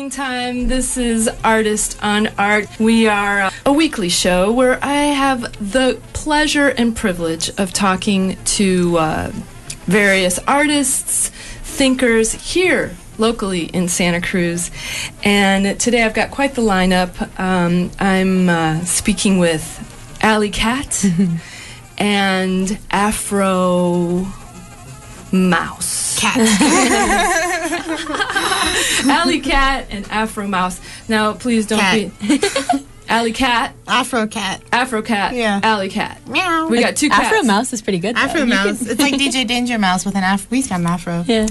evening time. This is Artist on Art. We are a weekly show where I have the pleasure and privilege of talking to various artists, thinkers here locally in Santa Cruz. And today I've got quite the lineup. I'm speaking with AliKat and Afro Mouse. AliKat and Afro Mouse. Now, please don't be... AliKat. AfroKat. Yeah. AliKat. Meow. We got two cats. Afro Mouse is pretty good, though. Afro Mouse. It's like DJ Danger Mouse with an afro. We've got an afro. Yeah.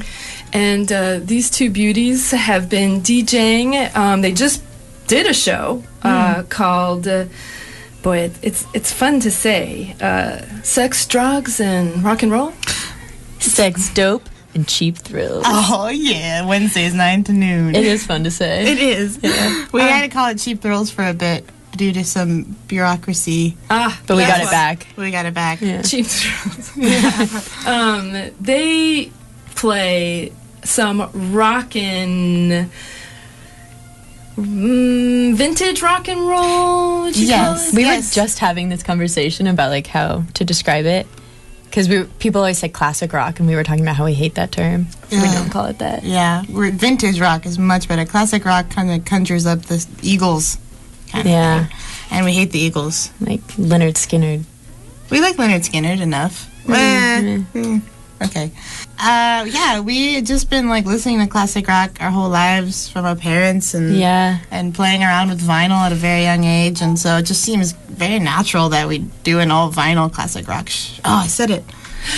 And these two beauties have been DJing. They just did a show called... boy, it's fun to say. Sex, drugs, and rock and roll? Sex, dope, and cheap thrills. Oh, yeah. Wednesdays, 9 to noon. It is fun to say. It is. Yeah. We had to call it Cheap Thrills for a bit due to some bureauckin'. But we got it back. We got it back. Yeah. Cheap thrills. Yeah. They play some rockin'... vintage rock and roll, would you call it? We were just having this conversation about like how to describe it, because people always say classic rock, and we were talking about how we hate that term, so we don't call it that. Yeah, vintage rock is much better. Classic rock kind of conjures up the Eagles kind of thing. And we hate the Eagles. Like Leonard Skinner. We like Leonard Skinner enough. Okay. Yeah, we had just been like listening to classic rock our whole lives from our parents and playing around with vinyl at a very young age, and so it just seems very natural that we do an all vinyl classic rock. I said it.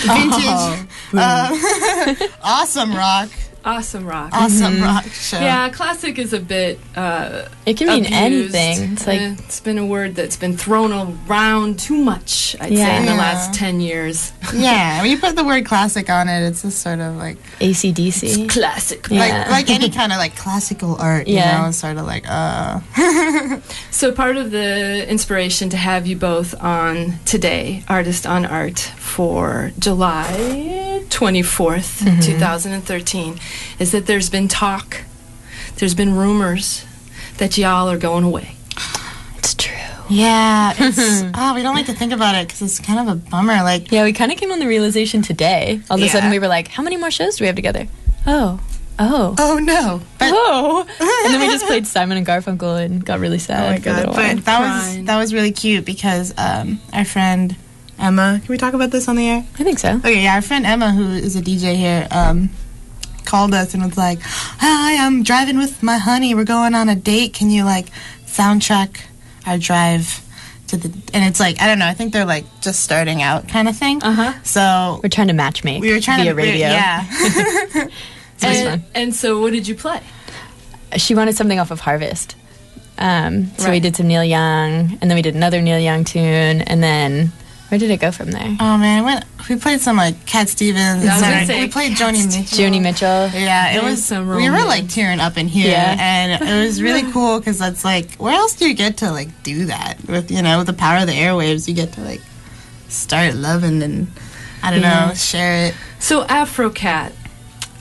Vintage, awesome rock. Awesome rock. Awesome rock show. Yeah, classic is a bit it can mean abused. anything. It's like it's been a word that's been thrown around too much, I'd say, in the last 10 years. Yeah, when you put the word classic on it, it's just sort of like AC/DC. It's classic. Like any kind of like classical art, you know, it's sort of like So part of the inspiration to have you both on today, Artist on Art, for July 24th, 2013, is that there's been talk, there's been rumors that y'all are going away. It's true. Yeah, it's we don't like to think about it because it's kind of a bummer. Like, yeah, we kind of came on the realization today. All of a sudden, we were like, "How many more shows do we have together?" Oh no! And then we just played Simon and Garfunkel and got really sad. Oh my god! But that was really cute because our friend Emma. Can we talk about this on the air? I think so. Okay, yeah, our friend Emma, who is a DJ here, called us and was like, "Hi, I'm driving with my honey. We're going on a date. Can you like soundtrack our drive to the?" And it's like, I don't know. I think they're like just starting out kind of thing. So we're trying to matchmake. We were trying via to radio. Yeah. So it was fun. And so, what did you play? She wanted something off of Harvest. So we did some Neil Young, and then we did another Neil Young tune, and then where did it go from there? Oh man, we played some like Cat Stevens. We played Joni Mitchell. Joni Mitchell. Yeah, it was. We were like tearing up in here, and it was really cool because that's like, where else do you get to like do that with with the power of the airwaves? You get to like start loving and I don't know, share it. So AfroKat,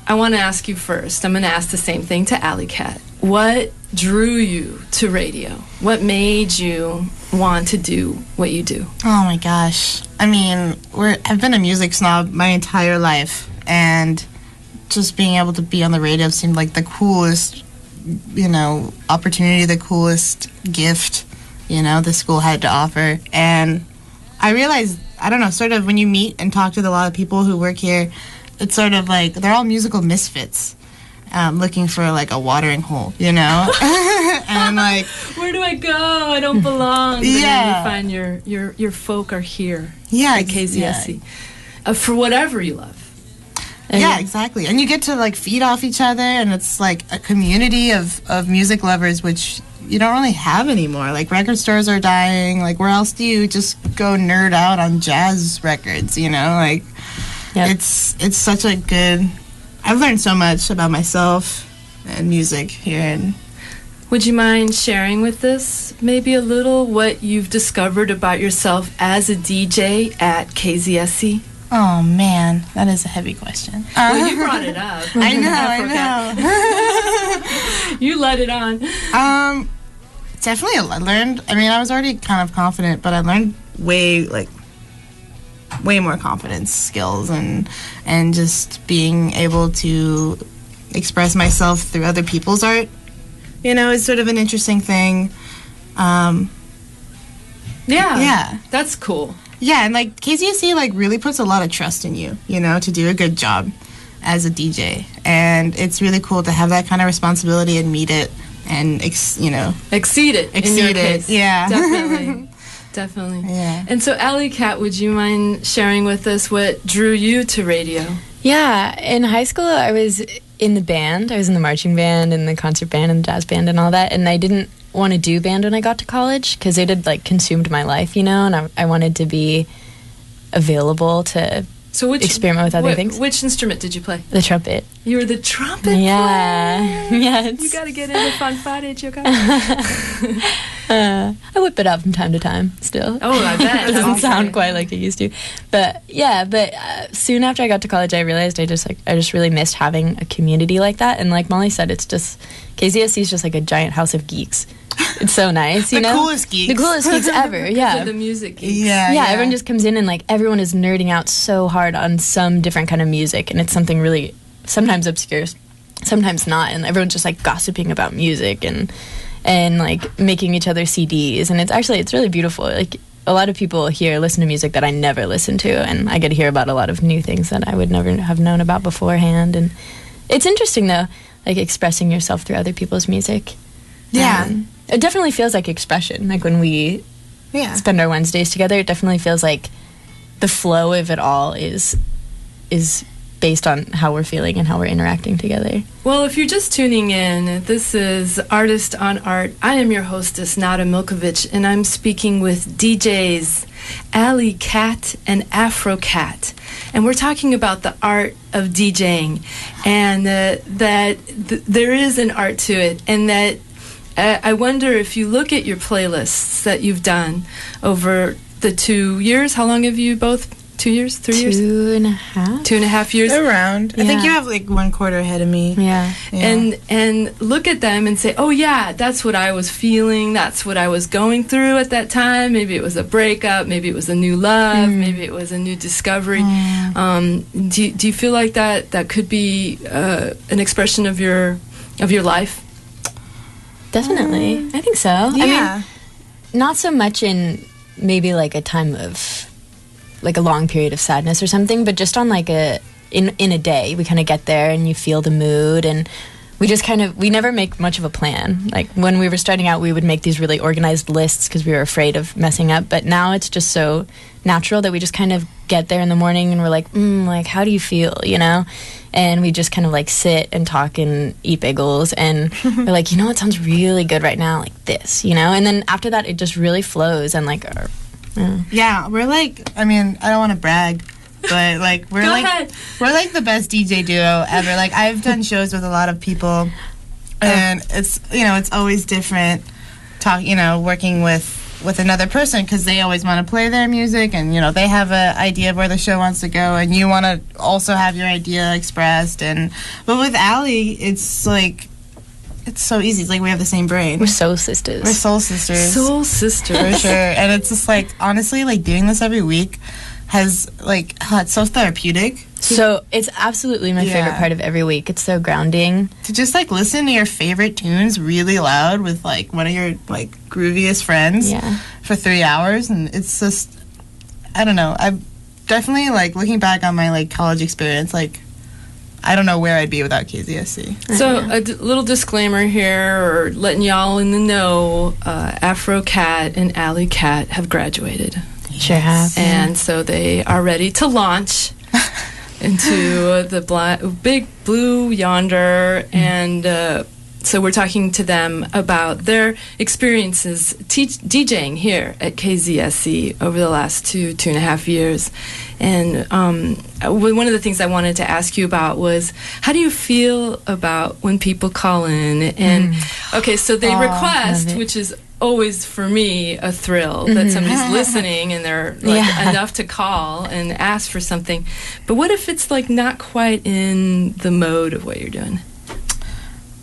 I want to ask you first. I'm going to ask the same thing to AliKat. What drew you to radio? What made you want to do what you do? Oh my gosh. I mean, I've been a music snob my entire life, and just being able to be on the radio seemed like the coolest, opportunity, the coolest gift, the school had to offer. And I realized, I don't know, sort of when you meet and talk to a lot of people who work here, it's sort of like they're all musical misfits. Looking for like a watering hole, and like, where do I go? I don't belong. But then you find your folk are here. Yeah, at KZSC for whatever you love. And yeah, exactly. And you get to like feed off each other, and it's like a community of music lovers, which you don't really have anymore. Like record stores are dying. Like where else do you just go nerd out on jazz records? Like it's such a good. I've learned so much about myself and music here. And would you mind sharing with us maybe a little what you've discovered about yourself as a DJ at KZSC? Oh, man, that is a heavy question. Well, you brought it up. I know. You let it on. Definitely I learned, I mean, I was already kind of confident, but I learned way more confidence skills and just being able to express myself through other people's art, is sort of an interesting thing. Yeah. That's cool. Yeah, and KZSC really puts a lot of trust in you, to do a good job as a DJ. And it's really cool to have that kind of responsibility and meet it and exceed it. In your case. Yeah. Definitely. Yeah. And so, AliKat, would you mind sharing with us what drew you to radio? Yeah, in high school I was in the band. I was in the marching band and the concert band and the jazz band and all that, and I didn't want to do band when I got to college because it had consumed my life, and I wanted to be available to experiment with other things. Which instrument did you play? The trumpet. You were the trumpet player? Yeah. You got to get into fanfare, Joker. I whip it out from time to time still. Oh, I bet. It doesn't sound quite like it used to. But soon after I got to college, I realized I just really missed having a community like that. And like Molly said, it's just, KZSC is just like a giant house of geeks. It's so nice, The coolest geeks. The coolest geeks ever, yeah. The music geeks. Yeah, everyone just comes in and everyone is nerding out so hard on some different kind of music, and it's something really sometimes obscure, sometimes not, and everyone's just gossiping about music and making each other CDs, and it's really beautiful. A lot of people here listen to music that I never listened to, and I get to hear about a lot of new things that I would never have known about beforehand, and it's interesting though, expressing yourself through other people's music. Yeah. It definitely feels like expression. When we spend our Wednesdays together, it definitely feels like the flow of it all is based on how we're feeling and how we're interacting together. Well, if you're just tuning in, this is Artist on Art. I am your hostess, Nada Miljkovic, and I'm speaking with DJs AliKat and AfroKat. And we're talking about the art of DJing, and that there is an art to it, and that I wonder if you look at your playlists that you've done over the 2 years. How long have you both? 2 years? 3 years? 2.5. 2.5 years. Around. Yeah. I think you have 1 quarter ahead of me. Yeah. And look at them and say, oh yeah, that's what I was feeling. That's what I was going through at that time. Maybe it was a breakup. Maybe it was a new love. Maybe it was a new discovery. Do you feel like that could be an expression of your life? Definitely. I think so. Yeah. I mean, not so much in maybe a time of a long period of sadness or something, but just on in a day, we kind of get there and you feel the mood, and we just we never make much of a plan. When we were starting out, we would make these really organized lists because we were afraid of messing up, but now it's just so natural that we just kind of get there in the morning and we're how do you feel, and we just kind of sit and talk and eat bagels, and we're what sounds really good right now, this, and then after that it just really flows, and yeah, we're I mean, I don't want to brag, but we're the best DJ duo ever. I've done shows with a lot of people, and it's it's always different working with another person, because they always want to play their music, and they have an idea of where the show wants to go, and you want to also have your idea expressed. But with Ali, it's it's so easy. It's we have the same brain. We're soul sisters. We're soul sisters. Soul sisters. For sure. And it's just honestly, doing this every week has it's so therapeutic. So it's absolutely my favorite part of every week. It's so grounding. To just listen to your favorite tunes really loud with one of your grooviest friends for 3 hours, and it's just, I don't know. I've definitely looking back on my college experience, I don't know where I'd be without KZSC. So a little disclaimer here, or letting y'all in the know, AfroKat and AliKat have graduated. Sure have. And so they are ready to launch into the big blue yonder, and so we're talking to them about their experiences DJing here at KZSC over the last 2.5 years. And one of the things I wanted to ask you about was, how do you feel about when people call in? And okay, so they request, which is always for me a thrill, that somebody's listening and they're enough to call and ask for something. But what if it's not quite in the mode of what you're doing?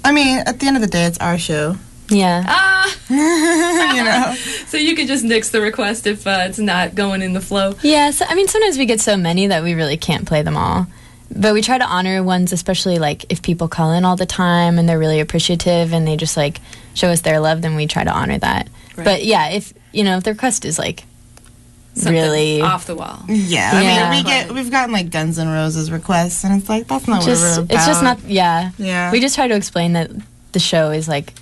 I mean, at the end of the day, it's our show. Yeah. You know? So you could just nix the request if it's not going in the flow. Yeah, so, I mean, sometimes we get so many that we really can't play them all. But we try to honor ones, especially, like, if people call in all the time and they're really appreciative and they just, like, show us their love, then we try to honor that. Right. But, yeah, if the request is, like, Something really off the wall. Yeah, I mean, we've gotten, like, Guns N' Roses requests, and it's like, that's not what we're about. It's just not, yeah. Yeah. We just try to explain that the show is, like,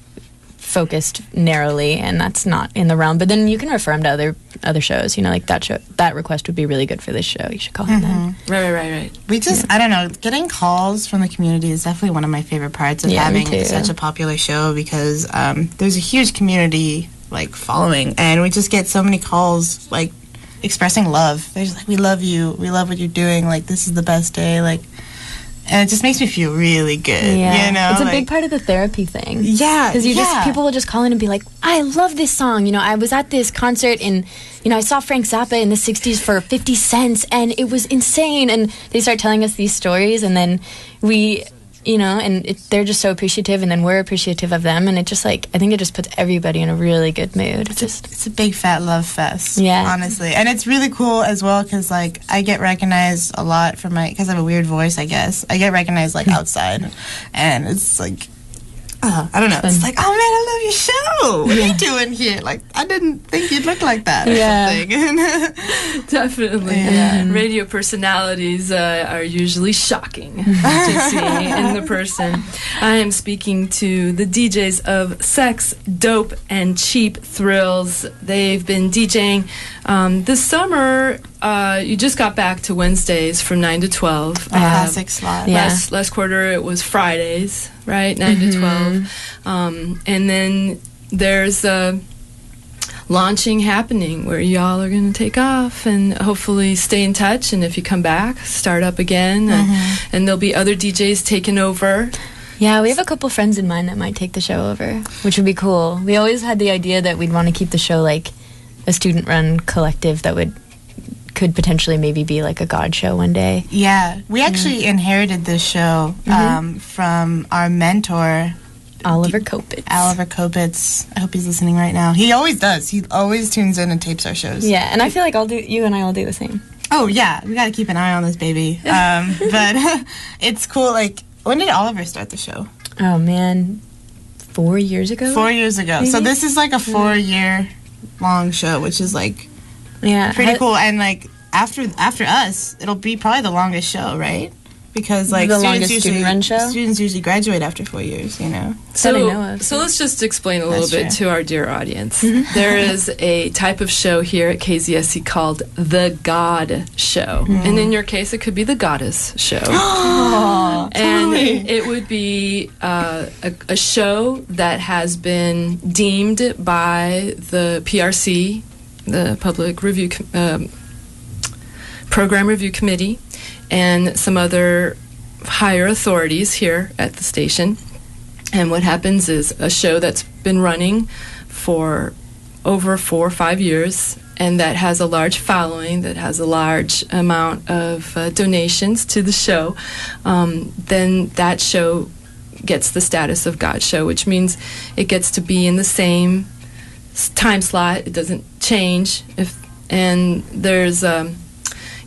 focused narrowly, and that's not in the realm. But then you can refer them to other shows. Like that request would be really good for this show. You should call him then. Right. We just, I don't know, getting calls from the community is definitely one of my favorite parts of having such a popular show, because there's a huge community, like, following, and we just get so many calls, like, expressing love. They're just like, we love you, we love what you're doing, like, this is the best day, like, and it just makes me feel really good, It's a big part of the therapy thing. Yeah, because people will just call in and be like, I love this song. I was at this concert and, I saw Frank Zappa in the 60s for 50 cents and it was insane. And they start telling us these stories, and then we, they're just so appreciative, and then we're appreciative of them. And it just, like, I think it just puts everybody in a really good mood. It's a big fat love fest, yeah, honestly. And it's really cool as well, because, like, I get recognized a lot because I have a weird voice, I guess. I get recognized, like, outside, and it's like, I don't know. It's like, oh man, I love your show. What are you doing here? Like, I didn't think you'd look like that. Or something. Definitely. Yeah. Radio personalities are usually shocking to see in the person. I am speaking to the DJs of Sex, Dope, and Cheap Thrills. They've been DJing this summer. You just got back to Wednesdays from 9 to 12. A classic slot. Yeah. Last quarter it was Fridays, right? 9 to 12. And then there's a launching happening where y'all are going to take off and hopefully stay in touch. And if you come back, start up again. And there'll be other DJs taking over. Yeah, we have a couple friends in mind that might take the show over, which would be cool. We always had the idea that we'd want to keep the show like a student-run collective that could potentially maybe be like a God show one day. Yeah, we actually inherited this show from our mentor, Oliver Kopitz. I hope he's listening right now. He always does. He always tunes in and tapes our shows. Yeah, and I feel like you and I will do the same. Oh yeah, we got to keep an eye on this baby. But it's cool. Like, when did Oliver start the show? Oh man, 4 years ago. 4 years ago. Maybe? So this is like a 4-year long show, which is like pretty cool. And like after us, it'll be probably the longest show, right? Because like the longest student-run show. Students usually graduate after 4 years, So let's just explain a little bit to our dear audience. There is a type of show here at KZSC called the God Show, and in your case, it could be the Goddess Show. Oh, and totally. it would be a show that has been deemed by the PRC, the Public Review Program Review Committee, and some other higher authorities here at the station. And what happens is a show that's been running for over 4 or 5 years, and that has a large following, that has a large amount of donations to the show, then that show gets the status of God Show, which means it gets to be in the same time slot. It doesn't change. And there's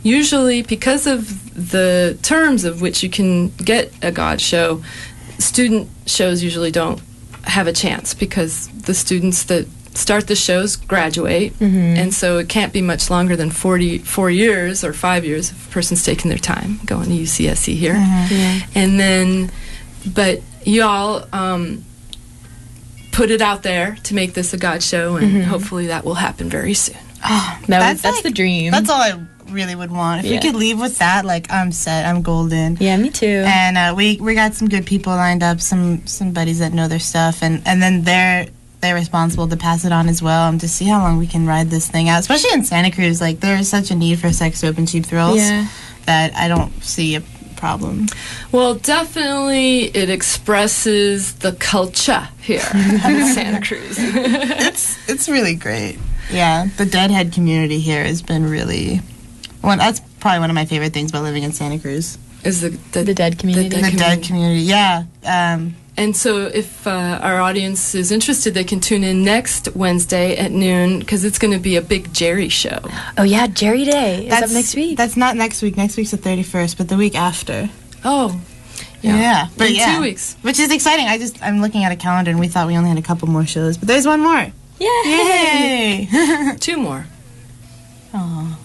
usually, because of the terms of which you can get a God Show, student shows usually don't have a chance, because the students that start the shows graduate, and so it can't be much longer than 4 years or 5 years if a person's taking their time going to UCSC here. And then, but y'all put it out there to make this a God Show, and hopefully that will happen very soon. Oh, that's like, the dream. That's all I really would want. If we could leave with that, like, I'm set, I'm golden. Yeah, me too. And we got some good people lined up, some buddies that know their stuff, and then they're responsible to pass it on as well, and to see how long we can ride this thing out, especially in Santa Cruz. Like, there's such a need for Sex, Dope, and Cheap Thrills that I don't see a problem. Well, definitely it expresses the culture here in Santa Cruz. It's really great. Yeah, the Deadhead community here has been really that's probably one of my favorite things about living in Santa Cruz. Is the dead community. The dead community, yeah. And so if our audience is interested, they can tune in next Wednesday at noon because it's going to be a big Jerry show. Oh, yeah, Jerry Day. Is that next week? That's not next week. Next week's the 31st, but the week after. Oh, yeah. But in 2 weeks. Which is exciting. I'm looking at a calendar, and we thought we only had a couple more shows, but there's one more. Yay! Yay! 2 more. Oh.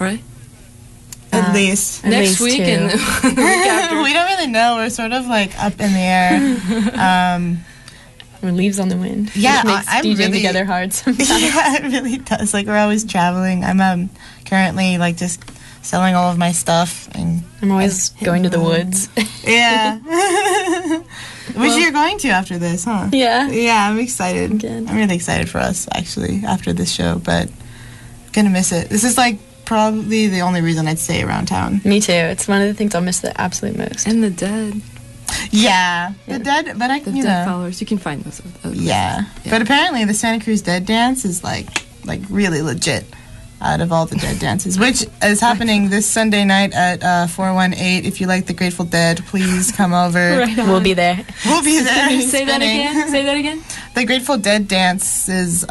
Right? At least. Next week and the week after. We don't really know. We're sort of like up in the air. We're leaves on the wind. Yeah, which makes I'm DJing really, together hard sometimes. Yeah, it really does. Like, we're always traveling. I'm currently like just selling all of my stuff, and I'm always going to the woods. Yeah. Which you're going to after this, huh? Yeah. Yeah, I'm excited. Good. I'm really excited for us, actually, after this show, but gonna miss it. This is like probably the only reason I'd stay around town. Me too. It's one of the things I'll miss the absolute most. And the Dead. Yeah. The Dead, but The Dead followers. You can find those. Yeah. But apparently the Santa Cruz Dead Dance is like really legit out of all the Dead dances, which is happening this Sunday night at 418. If you like the Grateful Dead, please come over. Right on. We'll be there. We'll be there. Say that again. Say that again. The Grateful Dead dance is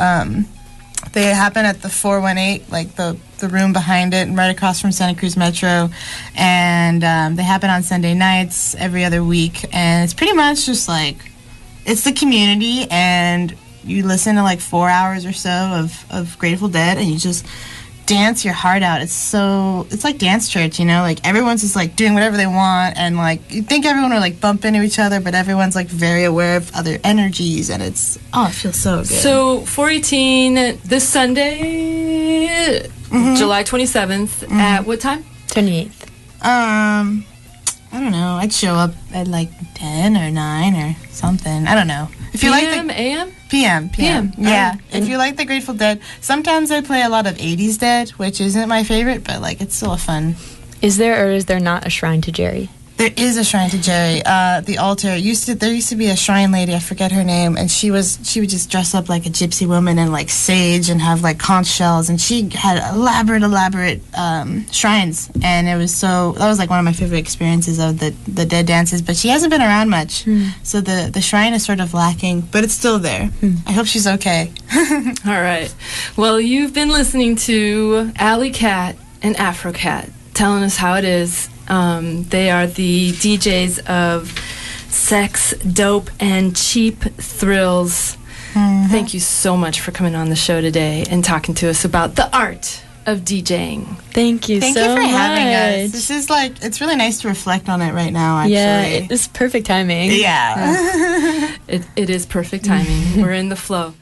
they happen at the 418, like the room behind it, and right across from Santa Cruz Metro. And they happen on Sunday nights every other week. And it's pretty much just like, it's the community, and you listen to like 4 hours or so of Grateful Dead, and you just dance your heart out. It's like dance church, you know? Like, everyone's just like doing whatever they want, and like, you think everyone will like bump into each other, but everyone's like very aware of other energies, and it feels so good. So 418 this Sunday, July 27th at what time? 28th. I don't know. I'd show up at like 10 or 9 or something. I don't know. If you like PM, AM? PM. Yeah. And if you like the Grateful Dead, sometimes I play a lot of 80s Dead, which isn't my favorite, but like, it's still a fun. Is there or is there not a shrine to Jerry? There is a shrine to Jerry. The altar there used to be a shrine lady, I forget her name, and she would just dress up like a gypsy woman and like sage and have like conch shells, and she had elaborate shrines, and that was like one of my favorite experiences of the Dead dances. But she hasn't been around much, so the shrine is sort of lacking, but it's still there. I hope she's okay. All right. Well, you've been listening to AliKat and AfroKat telling us how it is. They are the DJs of Sex, Dope, and Cheap Thrills. Thank you so much for coming on the show today and talking to us about the art of DJing. Thank you Thank so you for much. having us. This is like, it's really nice to reflect on it right now, actually. Yeah, it's perfect timing. Yeah. It is perfect timing. We're in the flow.